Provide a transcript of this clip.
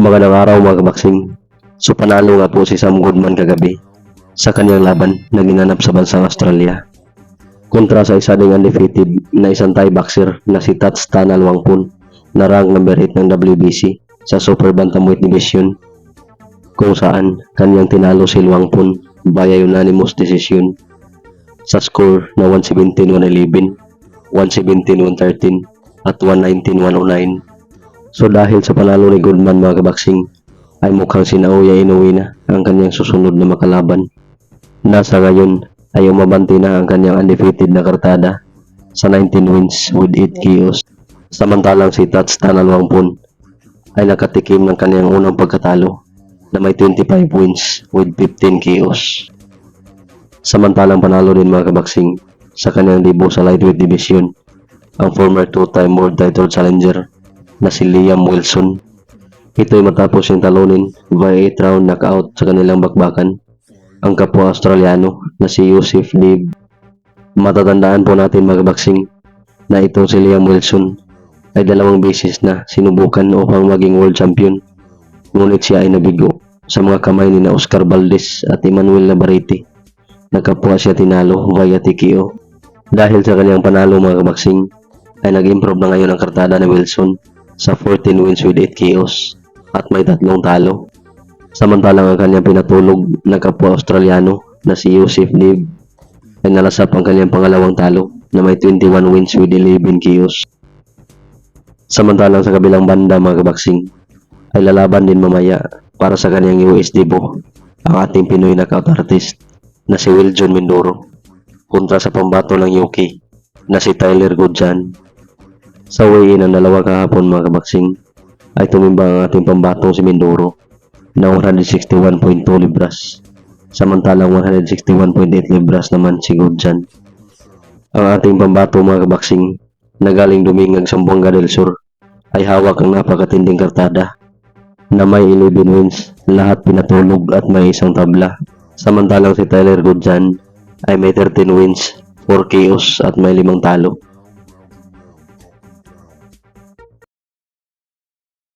Magandang araw mga kabaksing. So panalo nga po si Sam Goodman kagabi sa kanyang laban na ginanap sa bansang Australia. Kontra sa isa ding undefeated na isang Thai boxer na si Tats Tanalwangpun na rank number 8 ng WBC sa Super Bantamweight Division, kung saan kanyang tinalo si Luangpun via unanimous decision sa score na 117-111, 117-113 at 119-109. So dahil sa panalo ni Goodman mga kabaksing, ay mukhang sinauya inuwi na ang kanyang susunod na makalaban. Nasa ngayon ay umabanti na ang kanyang undefeated na kartada sa 19 wins with 8 KOs. Samantalang si Tats Tanalwangpun ay nakatikim ng kanyang unang pagkatalo na may 25 wins with 15 KOs. Samantalang panalo din mga kabaksing sa kanyang debut sa lightweight division ang former two-time world title challenger na si Liam Wilson. Ito'y matapos yung talunin via 8 round knockout sa kanilang bakbakan ang kapwa Australiano na si Yusuf Dib. Matatandaan po natin mga kabaksing na itong si Liam Wilson ay 2 beses na sinubukan upang maging world champion, ngunit siya ay nabigo sa mga kamay ni na Oscar Valdez at Emmanuel Navarrete na kapwa siya tinalo via TKO. Dahil sa kanyang panalo mga kabaksing ay nag-improve na ngayon ang kartada ni Wilson sa 14 wins with 8 KOs at may 3 talo. Samantalang ang kanyang pinatulog na kapwa Australiano na si Yusuf Dib ay nalasap ang kanyang pangalawang talo na may 21 wins with 11 KOs. Samantalang sa kabilang banda mga kabaksing ay lalaban din mamaya para sa kanyang US debut ang ating Pinoy knockout artist na si Will John Mindoro kontra sa pambato ng UK na si Tyler Goodjan. Sa weigh-in ng dalawa kahapon mga kabaksing ay tumimbang ang ating pambatong si Mindoro na 161.2 libras, samantalang 161.8 libras naman si Goodjan. Ang ating pambato mga kabaksing na galing Dumingag, Zamboanga del Sur ay hawak ang napakatinding kartada na may 11 wins, lahat pinatulog at may isang tabla. Samantalang si Tyler Goodjan ay may 13 wins, 4 KOs at may 5 talo.